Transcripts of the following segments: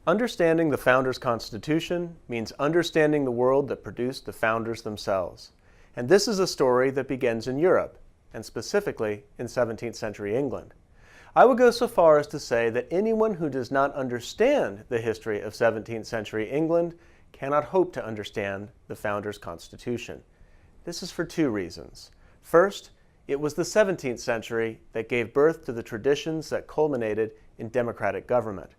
Understanding the Founders' Constitution means understanding the world that produced the founders themselves. And this is a story that begins in Europe, and specifically in 17th century England. I would go so far as to say that anyone who does not understand the history of 17th century England cannot hope to understand the Founders' Constitution. This is for two reasons. First, it was the 17th century that gave birth to the traditions that culminated in democratic government.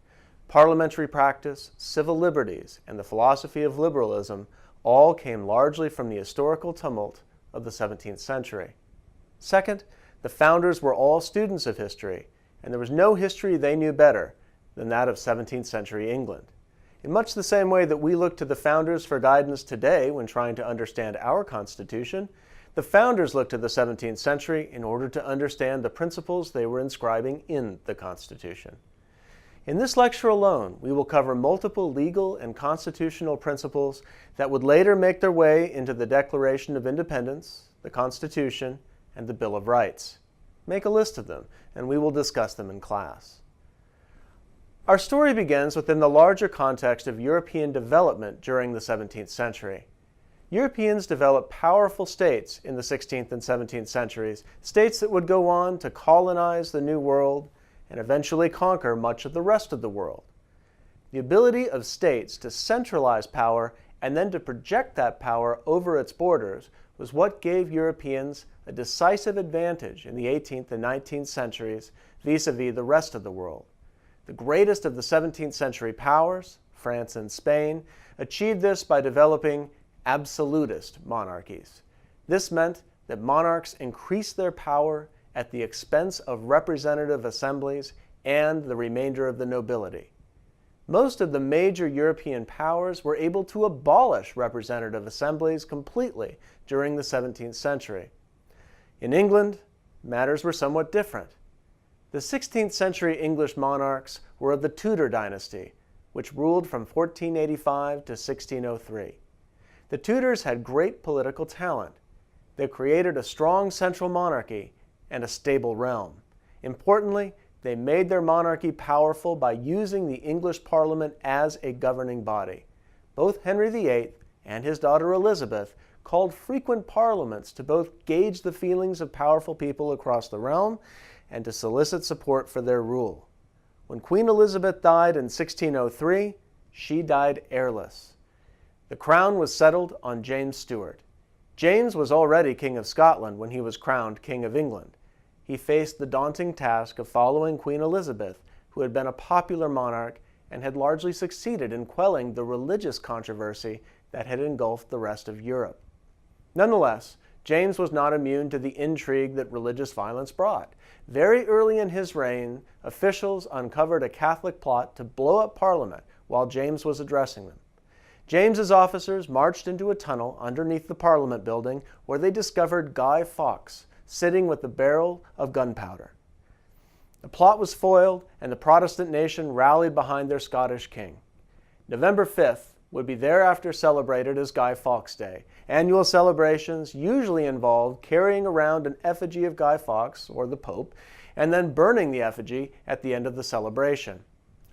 Parliamentary practice, civil liberties, and the philosophy of liberalism all came largely from the historical tumult of the 17th century. Second, the founders were all students of history, and there was no history they knew better than that of 17th century England. In much the same way that we look to the founders for guidance today when trying to understand our Constitution, the founders looked to the 17th century in order to understand the principles they were inscribing in the Constitution. In this lecture alone, we will cover multiple legal and constitutional principles that would later make their way into the Declaration of Independence, the Constitution, and the Bill of Rights. Make a list of them, and we will discuss them in class. Our story begins within the larger context of European development during the 17th century. Europeans developed powerful states in the 16th and 17th centuries, states that would go on to colonize the New World and eventually conquer much of the rest of the world. The ability of states to centralize power and then to project that power over its borders was what gave Europeans a decisive advantage in the 18th and 19th centuries vis-à-vis the rest of the world. The greatest of the 17th century powers, France and Spain, achieved this by developing absolutist monarchies. This meant that monarchs increased their power at the expense of representative assemblies and the remainder of the nobility. Most of the major European powers were able to abolish representative assemblies completely during the 17th century. In England, matters were somewhat different. The 16th century English monarchs were of the Tudor dynasty, which ruled from 1485 to 1603. The Tudors had great political talent. They created a strong central monarchy and a stable realm. Importantly, they made their monarchy powerful by using the English Parliament as a governing body. Both Henry VIII and his daughter Elizabeth called frequent parliaments to both gauge the feelings of powerful people across the realm and to solicit support for their rule. When Queen Elizabeth died in 1603, she died heirless. The crown was settled on James Stuart. James was already King of Scotland when he was crowned King of England. He faced the daunting task of following Queen Elizabeth, who had been a popular monarch and had largely succeeded in quelling the religious controversy that had engulfed the rest of Europe. Nonetheless, James was not immune to the intrigue that religious violence brought. Very early in his reign, officials uncovered a Catholic plot to blow up Parliament while James was addressing them. James's officers marched into a tunnel underneath the Parliament building where they discovered Guy Fawkes sitting with a barrel of gunpowder. The plot was foiled and the Protestant nation rallied behind their Scottish king. November 5th would be thereafter celebrated as Guy Fawkes Day. Annual celebrations usually involved carrying around an effigy of Guy Fawkes, or the Pope, and then burning the effigy at the end of the celebration.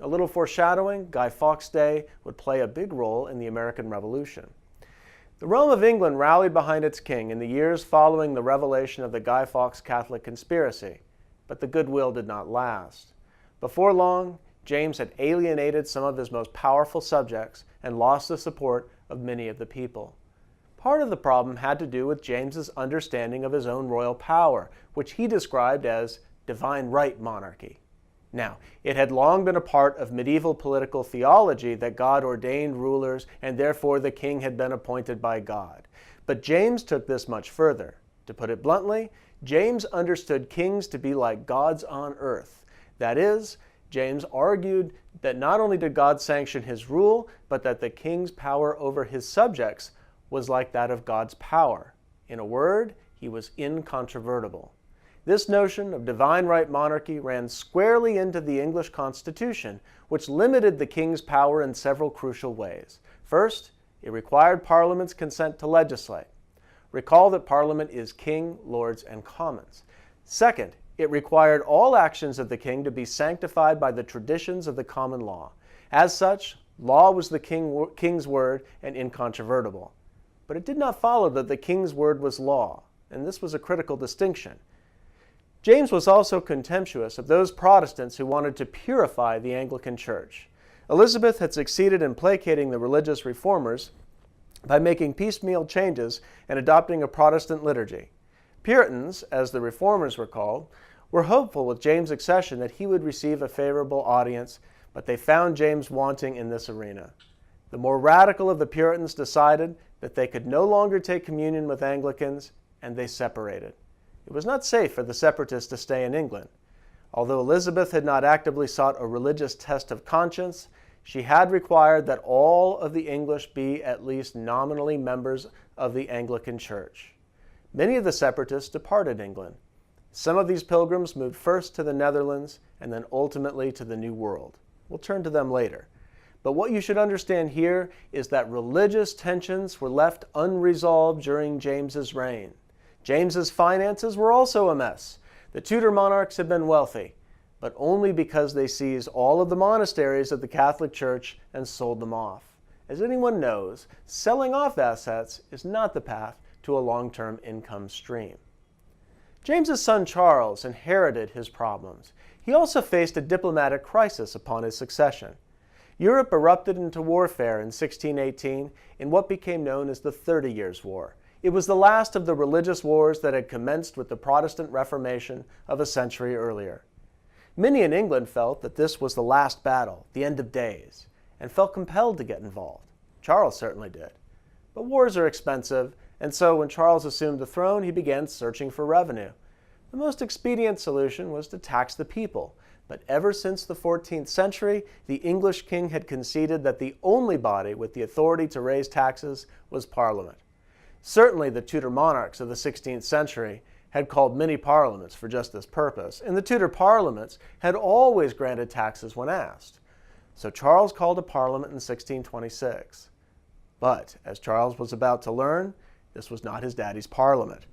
A little foreshadowing, Guy Fawkes Day would play a big role in the American Revolution. The realm of England rallied behind its king in the years following the revelation of the Guy Fawkes Catholic conspiracy, but the goodwill did not last. Before long, James had alienated some of his most powerful subjects and lost the support of many of the people. Part of the problem had to do with James's understanding of his own royal power, which he described as divine right monarchy. Now, it had long been a part of medieval political theology that God ordained rulers and therefore the king had been appointed by God. But James took this much further. To put it bluntly, James understood kings to be like gods on earth. That is, James argued that not only did God sanction his rule, but that the king's power over his subjects was like that of God's power. In a word, he was incontrovertible. This notion of divine right monarchy ran squarely into the English Constitution, which limited the king's power in several crucial ways. First, it required Parliament's consent to legislate. Recall that Parliament is King, Lords, and Commons. Second, it required all actions of the king to be sanctified by the traditions of the common law. As such, law was the king's word and incontrovertible. But it did not follow that the king's word was law, and this was a critical distinction. James was also contemptuous of those Protestants who wanted to purify the Anglican Church. Elizabeth had succeeded in placating the religious reformers by making piecemeal changes and adopting a Protestant liturgy. Puritans, as the reformers were called, were hopeful with James' accession that he would receive a favorable audience, but they found James wanting in this arena. The more radical of the Puritans decided that they could no longer take communion with Anglicans, and they separated. It was not safe for the separatists to stay in England. Although Elizabeth had not actively sought a religious test of conscience, she had required that all of the English be at least nominally members of the Anglican Church. Many of the separatists departed England. Some of these pilgrims moved first to the Netherlands and then ultimately to the New World. We'll turn to them later. But what you should understand here is that religious tensions were left unresolved during James's reign. James's finances were also a mess. The Tudor monarchs had been wealthy, but only because they seized all of the monasteries of the Catholic Church and sold them off. As anyone knows, selling off assets is not the path to a long-term income stream. James's son Charles inherited his problems. He also faced a diplomatic crisis upon his succession. Europe erupted into warfare in 1618 in what became known as the 30 Years' War. It was the last of the religious wars that had commenced with the Protestant Reformation of a century earlier. Many in England felt that this was the last battle, the end of days, and felt compelled to get involved. Charles certainly did. But wars are expensive, and so when Charles assumed the throne, he began searching for revenue. The most expedient solution was to tax the people, but ever since the 14th century, the English king had conceded that the only body with the authority to raise taxes was Parliament. Certainly the Tudor monarchs of the 16th century had called many parliaments for just this purpose, and the Tudor parliaments had always granted taxes when asked. So Charles called a parliament in 1626. But, as Charles was about to learn, this was not his daddy's parliament.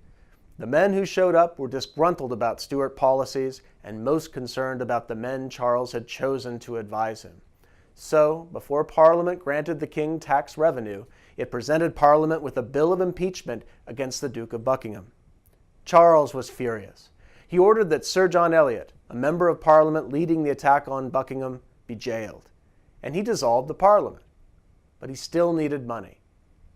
The men who showed up were disgruntled about Stuart policies and most concerned about the men Charles had chosen to advise him. So, before Parliament granted the king tax revenue, it presented Parliament with a bill of impeachment against the Duke of Buckingham. Charles was furious. He ordered that Sir John Eliot, a member of Parliament leading the attack on Buckingham, be jailed. And he dissolved the Parliament. But he still needed money.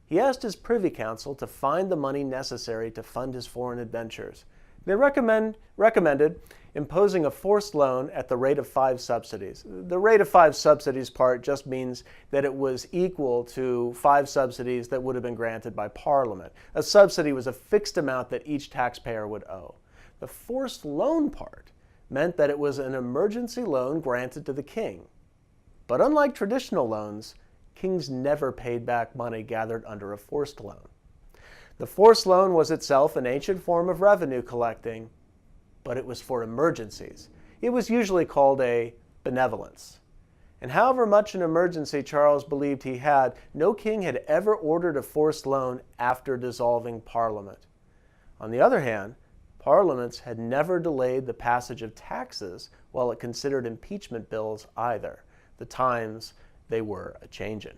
He asked his Privy Council to find the money necessary to fund his foreign adventures. They recommended imposing a forced loan at the rate of 5 subsidies. The rate of 5 subsidies part just means that it was equal to 5 subsidies that would have been granted by Parliament. A subsidy was a fixed amount that each taxpayer would owe. The forced loan part meant that it was an emergency loan granted to the king. But unlike traditional loans, kings never paid back money gathered under a forced loan. The forced loan was itself an ancient form of revenue collecting, but it was for emergencies. It was usually called a benevolence. And however much an emergency Charles believed he had, no king had ever ordered a forced loan after dissolving Parliament. On the other hand, parliaments had never delayed the passage of taxes while it considered impeachment bills either. The times they were a-changin'.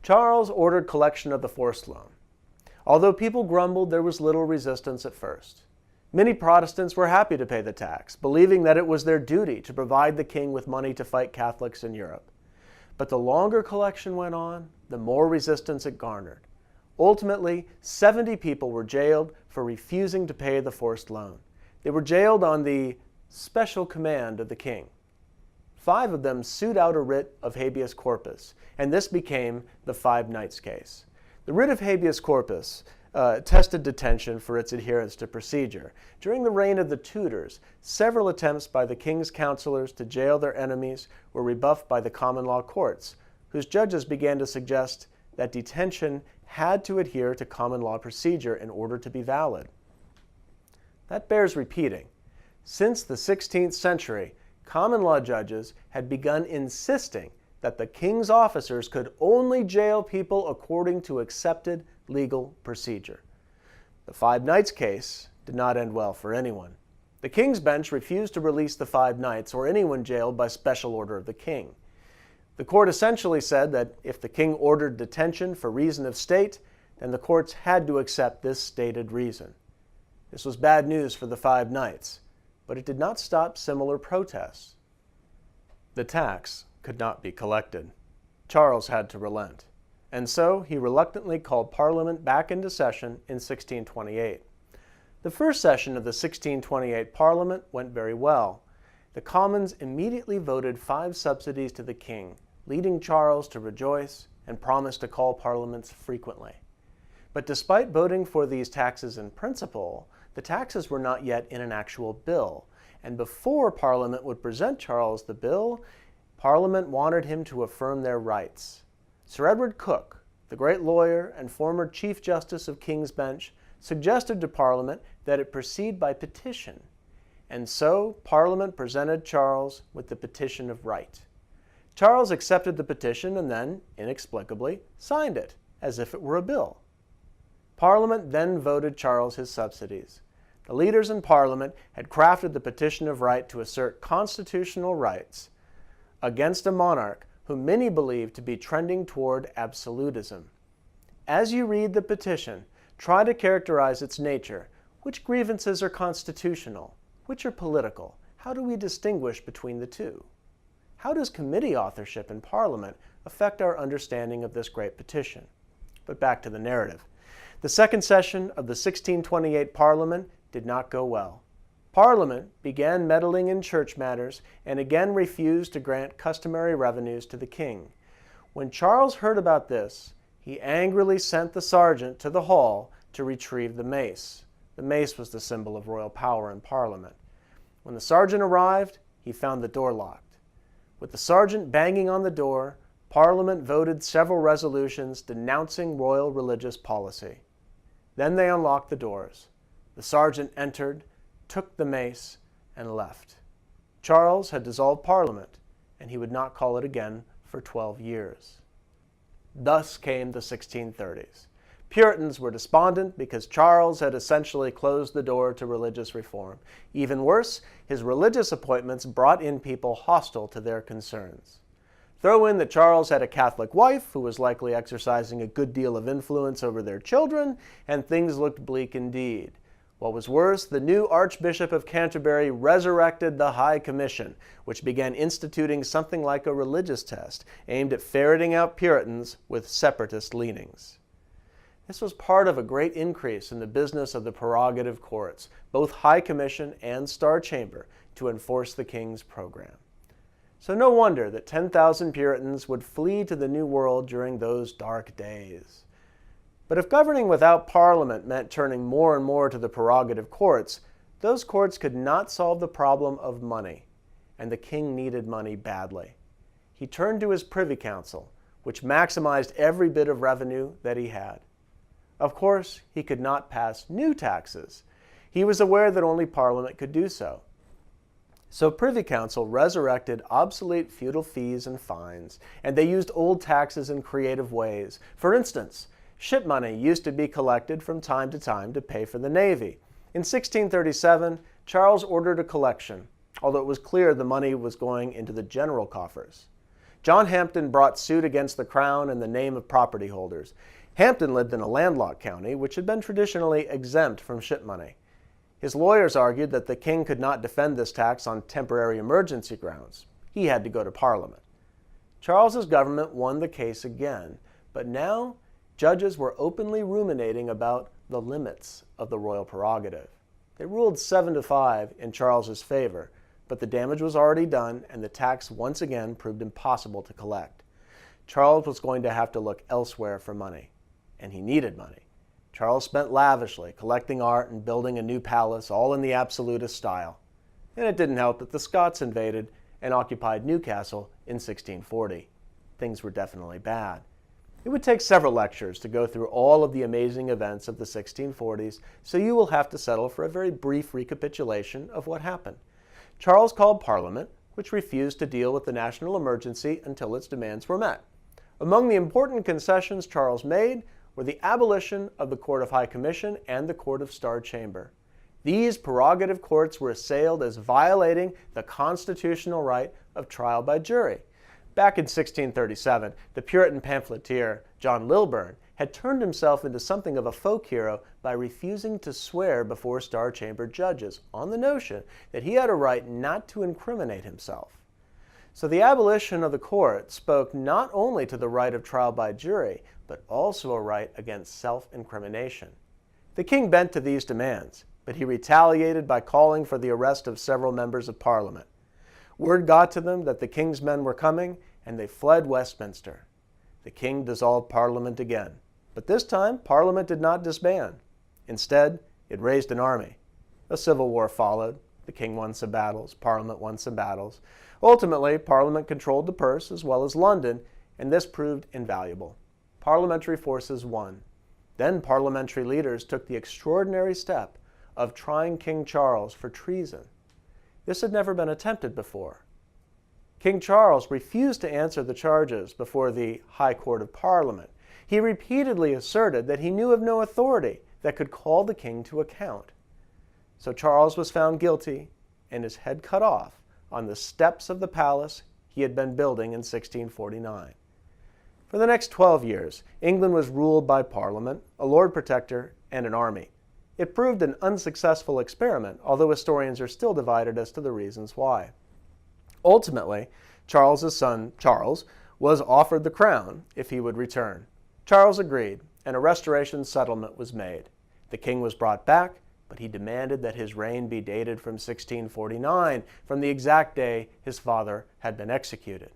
Charles ordered collection of the forced loan. Although people grumbled, there was little resistance at first. Many Protestants were happy to pay the tax, believing that it was their duty to provide the king with money to fight Catholics in Europe. But the longer collection went on, the more resistance it garnered. Ultimately, 70 people were jailed for refusing to pay the forced loan. They were jailed on the special command of the king. 5 of them sued out a writ of habeas corpus, and this became the 5 Knights case. The writ of habeas corpus tested detention for its adherence to procedure. During the reign of the Tudors, several attempts by the king's counselors to jail their enemies were rebuffed by the common law courts, whose judges began to suggest that detention had to adhere to common law procedure in order to be valid. That bears repeating. Since the 16th century, common law judges had begun insisting that the king's officers could only jail people according to accepted legal procedure. The 5 Knights case did not end well for anyone. The king's bench refused to release the 5 knights or anyone jailed by special order of the king. The court essentially said that if the king ordered detention for reason of state, then the courts had to accept this stated reason. This was bad news for the Five Knights, but it did not stop similar protests. The tax could not be collected. Charles had to relent, and so he reluctantly called Parliament back into session in 1628. The first session of the 1628 Parliament went very well. The Commons immediately voted 5 subsidies to the king, leading Charles to rejoice and promise to call parliaments frequently. But despite voting for these taxes in principle, the taxes were not yet in an actual bill, and before Parliament would present Charles the bill, Parliament wanted him to affirm their rights. Sir Edward Coke, the great lawyer and former Chief Justice of King's Bench, suggested to Parliament that it proceed by petition, and so Parliament presented Charles with the Petition of Right. Charles accepted the petition and then, inexplicably, signed it, as if it were a bill. Parliament then voted Charles his subsidies. The leaders in Parliament had crafted the Petition of Right to assert constitutional rights against a monarch whom many believed to be trending toward absolutism. As you read the petition, try to characterize its nature. Which grievances are constitutional? Which are political? How do we distinguish between the two? How does committee authorship in Parliament affect our understanding of this great petition? But back to the narrative. The second session of the 1628 Parliament did not go well. Parliament began meddling in church matters and again refused to grant customary revenues to the king. When Charles heard about this, he angrily sent the sergeant to the hall to retrieve the mace. The mace was the symbol of royal power in Parliament. When the sergeant arrived, he found the door locked. With the sergeant banging on the door, Parliament voted several resolutions denouncing royal religious policy. Then they unlocked the doors. The sergeant entered, took the mace, and left. Charles had dissolved Parliament, and he would not call it again for 12 years. Thus came the 1630s. Puritans were despondent because Charles had essentially closed the door to religious reform. Even worse, his religious appointments brought in people hostile to their concerns. Throw in that Charles had a Catholic wife who was likely exercising a good deal of influence over their children, and things looked bleak indeed. What was worse, the new Archbishop of Canterbury resurrected the High Commission, which began instituting something like a religious test aimed at ferreting out Puritans with separatist leanings. This was part of a great increase in the business of the prerogative courts, both High Commission and Star Chamber, to enforce the king's program. So no wonder that 10,000 Puritans would flee to the New World during those dark days. But if governing without Parliament meant turning more and more to the prerogative courts, those courts could not solve the problem of money, and the king needed money badly. He turned to his Privy Council, which maximized every bit of revenue that he had. Of course, he could not pass new taxes. He was aware that only Parliament could do so. So Privy Council resurrected obsolete feudal fees and fines, and they used old taxes in creative ways. For instance, ship money used to be collected from time to pay for the Navy. In 1637, Charles ordered a collection, although it was clear the money was going into the general coffers. John Hampden brought suit against the Crown in the name of property holders. Hampden lived in a landlocked county, which had been traditionally exempt from ship money. His lawyers argued that the king could not defend this tax on temporary emergency grounds. He had to go to Parliament. Charles's government won the case again, but now judges were openly ruminating about the limits of the royal prerogative. They ruled 7-5 in Charles's favor, but the damage was already done and the tax once again proved impossible to collect. Charles was going to have to look elsewhere for money, and he needed money. Charles spent lavishly collecting art and building a new palace, all in the absolutist style. And it didn't help that the Scots invaded and occupied Newcastle in 1640. Things were definitely bad. It would take several lectures to go through all of the amazing events of the 1640s, so you will have to settle for a very brief recapitulation of what happened. Charles called Parliament, which refused to deal with the national emergency until its demands were met. Among the important concessions Charles made were the abolition of the Court of High Commission and the Court of Star Chamber. These prerogative courts were assailed as violating the constitutional right of trial by jury. Back in 1637, the Puritan pamphleteer John Lilburne had turned himself into something of a folk hero by refusing to swear before Star Chamber judges on the notion that he had a right not to incriminate himself. So the abolition of the court spoke not only to the right of trial by jury, but also a right against self-incrimination. The king bent to these demands, but he retaliated by calling for the arrest of several members of Parliament. Word got to them that the king's men were coming, and they fled Westminster. The king dissolved Parliament again, but this time Parliament did not disband. Instead, it raised an army. A civil war followed. The king won some battles, Parliament won some battles. Ultimately, Parliament controlled the purse as well as London, and this proved invaluable. Parliamentary forces won. Then parliamentary leaders took the extraordinary step of trying King Charles for treason. This had never been attempted before. King Charles refused to answer the charges before the High Court of Parliament. He repeatedly asserted that he knew of no authority that could call the king to account. So Charles was found guilty and his head cut off on the steps of the palace he had been building in 1649. For the next 12 years, England was ruled by Parliament, a Lord Protector, and an army. It proved an unsuccessful experiment, although historians are still divided as to the reasons why. Ultimately, Charles's son, Charles, was offered the crown if he would return. Charles agreed, and a restoration settlement was made. The king was brought back, but he demanded that his reign be dated from 1649, from the exact day his father had been executed.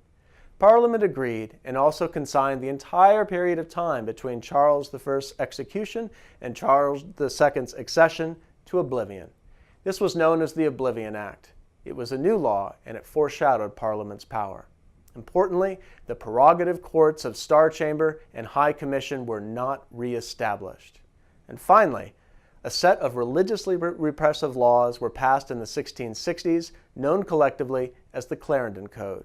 Parliament agreed and also consigned the entire period of time between Charles I's execution and Charles II's accession to oblivion. This was known as the Oblivion Act. It was a new law, and it foreshadowed Parliament's power. Importantly, the prerogative courts of Star Chamber and High Commission were not re-established. And finally, a set of religiously repressive laws were passed in the 1660s, known collectively as the Clarendon Code.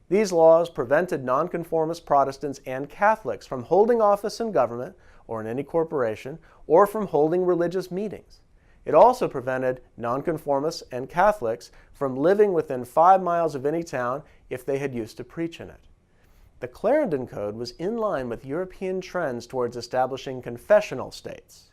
These laws prevented nonconformist Protestants and Catholics from holding office in government or in any corporation, or from holding religious meetings. It also prevented nonconformists and Catholics from living within 5 miles of any town if they had used to preach in it. The Clarendon Code was in line with European trends towards establishing confessional states.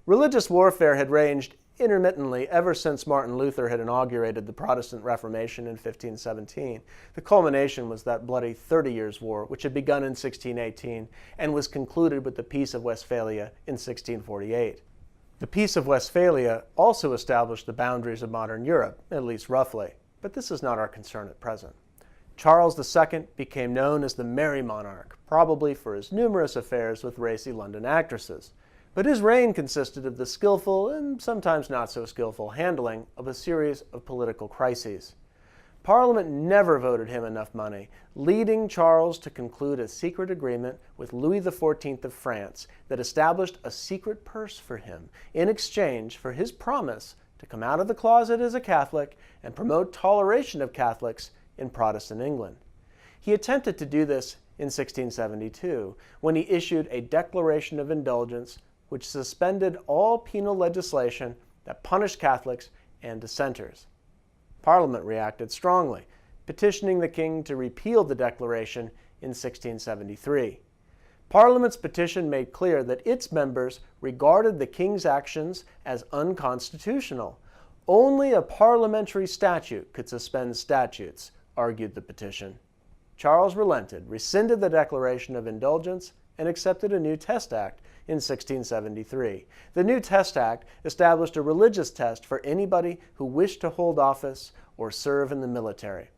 Religious warfare had raged intermittently ever since Martin Luther had inaugurated the Protestant Reformation in 1517. The culmination was that bloody 30 Years' War, which had begun in 1618 and was concluded with the Peace of Westphalia in 1648. The Peace of Westphalia also established the boundaries of modern Europe, at least roughly, but this is not our concern at present. Charles II became known as the Merry Monarch, probably for his numerous affairs with racy London actresses. But his reign consisted of the skillful and sometimes not so skillful handling of a series of political crises. Parliament never voted him enough money, leading Charles to conclude a secret agreement with Louis XIV of France that established a secret purse for him in exchange for his promise to come out of the closet as a Catholic and promote toleration of Catholics in Protestant England. He attempted to do this in 1672 when he issued a Declaration of Indulgence which suspended all penal legislation that punished Catholics and dissenters. Parliament reacted strongly, petitioning the king to repeal the declaration in 1673. Parliament's petition made clear that its members regarded the king's actions as unconstitutional. Only a parliamentary statute could suspend statutes, argued the petition. Charles relented, rescinded the Declaration of Indulgence, and accepted a new Test Act in 1673. The new Test Act established a religious test for anybody who wished to hold office or serve in the military.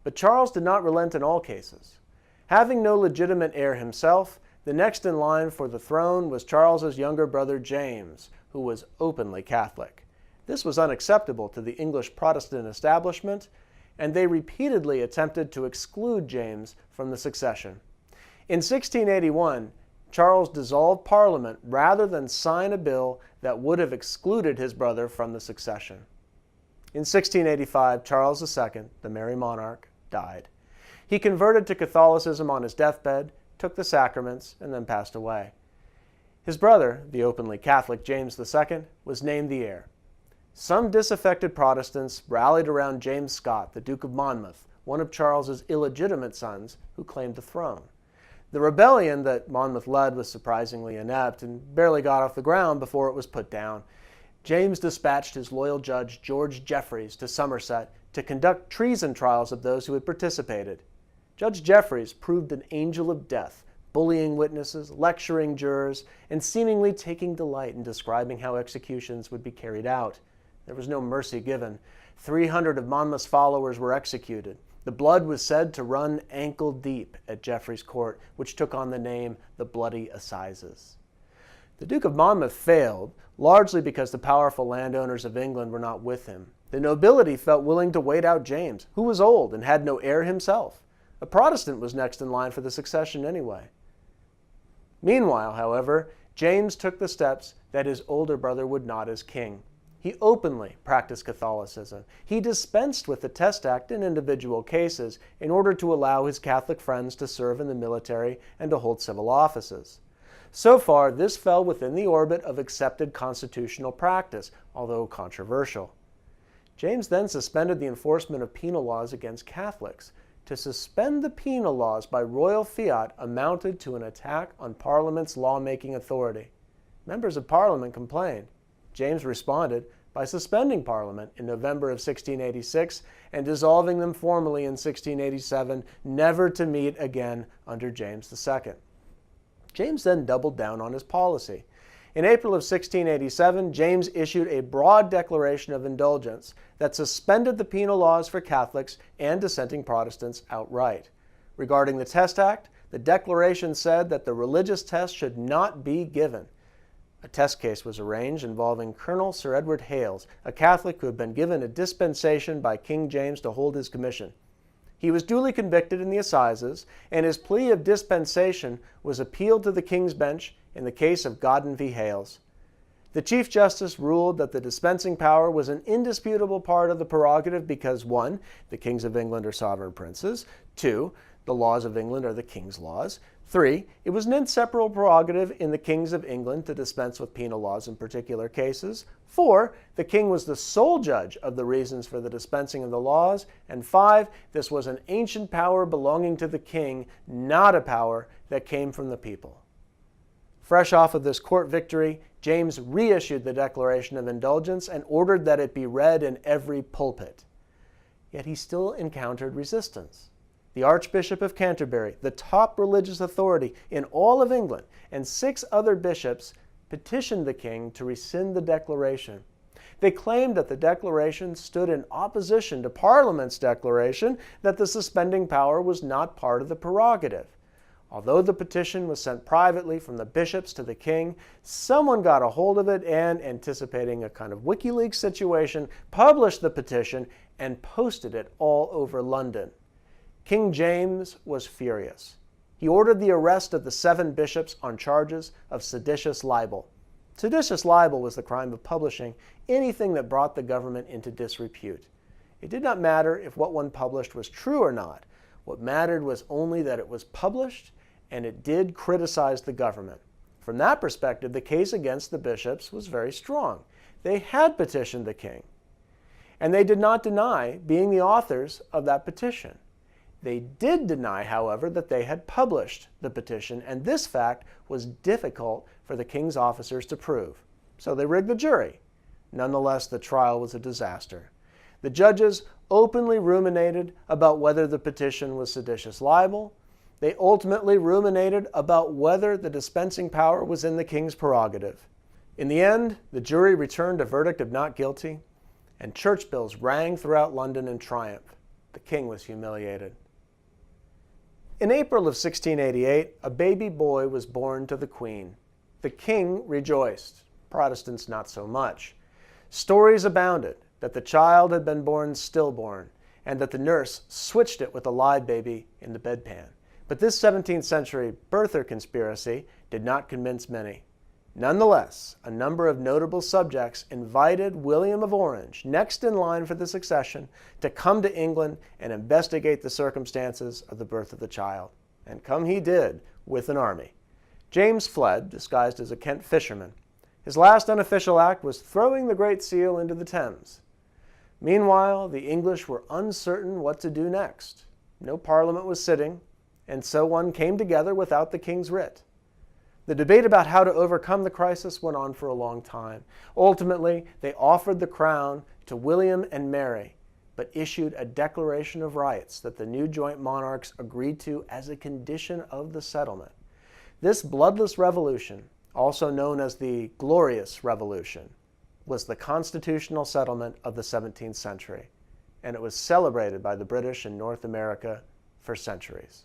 But Charles did not relent in all cases. Having no legitimate heir himself, the next in line for the throne was Charles's younger brother James, who was openly Catholic. This was unacceptable to the English Protestant establishment, and they repeatedly attempted to exclude James from the succession. In 1681, Charles dissolved Parliament rather than sign a bill that would have excluded his brother from the succession. In 1685, Charles II, the Merry Monarch, died. He converted to Catholicism on his deathbed, took the sacraments, and then passed away. His brother, the openly Catholic James II, was named the heir. Some disaffected Protestants rallied around James Scott, the Duke of Monmouth, one of Charles's illegitimate sons, who claimed the throne. The rebellion that Monmouth led was surprisingly inept and barely got off the ground before it was put down. James dispatched his loyal judge George Jeffreys to Somerset to conduct treason trials of those who had participated. Judge Jeffreys proved an angel of death, bullying witnesses, lecturing jurors, and seemingly taking delight in describing how executions would be carried out. There was no mercy given. 300 of Monmouth's followers were executed. The blood was said to run ankle deep at Jeffreys' court, which took on the name the Bloody Assizes. The Duke of Monmouth failed, largely because the powerful landowners of England were not with him. The nobility felt willing to wait out James, who was old and had no heir himself. A Protestant was next in line for the succession anyway. Meanwhile, however, James took the steps that his older brother would not as king. He openly practiced Catholicism. He dispensed with the Test Act in individual cases in order to allow his Catholic friends to serve in the military and to hold civil offices. So far, this fell within the orbit of accepted constitutional practice, although controversial. James then suspended the enforcement of penal laws against Catholics. To suspend the penal laws by royal fiat amounted to an attack on Parliament's lawmaking authority. Members of Parliament complained. James responded by suspending Parliament in November of 1686 and dissolving them formally in 1687, never to meet again under James II. James then doubled down on his policy. In April of 1687, James issued a broad declaration of indulgence that suspended the penal laws for Catholics and dissenting Protestants outright. Regarding the Test Act, the declaration said that the religious test should not be given. A test case was arranged involving Colonel Sir Edward Hales, a Catholic who had been given a dispensation by King James to hold his commission. He was duly convicted in the assizes, and his plea of dispensation was appealed to the King's Bench in the case of Godden v. Hales. The Chief Justice ruled that the dispensing power was an indisputable part of the prerogative because 1. The kings of England are sovereign princes, 2. The laws of England are the king's laws, 3. It was an inseparable prerogative in the kings of England to dispense with penal laws in particular cases, 4. The king was the sole judge of the reasons for the dispensing of the laws, and 5. This was an ancient power belonging to the king, not a power that came from the people. Fresh off of this court victory, James reissued the Declaration of Indulgence and ordered that it be read in every pulpit. Yet he still encountered resistance. The Archbishop of Canterbury, the top religious authority in all of England, and 6 other bishops petitioned the king to rescind the declaration. They claimed that the declaration stood in opposition to Parliament's declaration that the suspending power was not part of the prerogative. Although the petition was sent privately from the bishops to the king, someone got a hold of it and, anticipating a kind of WikiLeaks situation, published the petition and posted it all over London. King James was furious. He ordered the arrest of the 7 bishops on charges of seditious libel. Seditious libel was the crime of publishing anything that brought the government into disrepute. It did not matter if what one published was true or not. What mattered was only that it was published and it did criticize the government. From that perspective, the case against the bishops was very strong. They had petitioned the king, and they did not deny being the authors of that petition. They did deny, however, that they had published the petition, and this fact was difficult for the king's officers to prove. So they rigged the jury. Nonetheless, the trial was a disaster. The judges openly ruminated about whether the petition was seditious libel. They ultimately ruminated about whether the dispensing power was in the king's prerogative. In the end, the jury returned a verdict of not guilty, and church bells rang throughout London in triumph. The king was humiliated. In April of 1688, a baby boy was born to the Queen. The king rejoiced, Protestants not so much. Stories abounded that the child had been born stillborn, and that the nurse switched it with a live baby in the bedpan. But this 17th century birther conspiracy did not convince many. Nonetheless, a number of notable subjects invited William of Orange, next in line for the succession, to come to England and investigate the circumstances of the birth of the child. And come he did, with an army. James fled, disguised as a Kent fisherman. His last unofficial act was throwing the Great Seal into the Thames. Meanwhile, the English were uncertain what to do next. No parliament was sitting, and so one came together without the king's writ. The debate about how to overcome the crisis went on for a long time. Ultimately, they offered the crown to William and Mary, but issued a declaration of rights that the new joint monarchs agreed to as a condition of the settlement. This bloodless revolution, also known as the Glorious Revolution, was the constitutional settlement of the 17th century, and it was celebrated by the British in North America for centuries.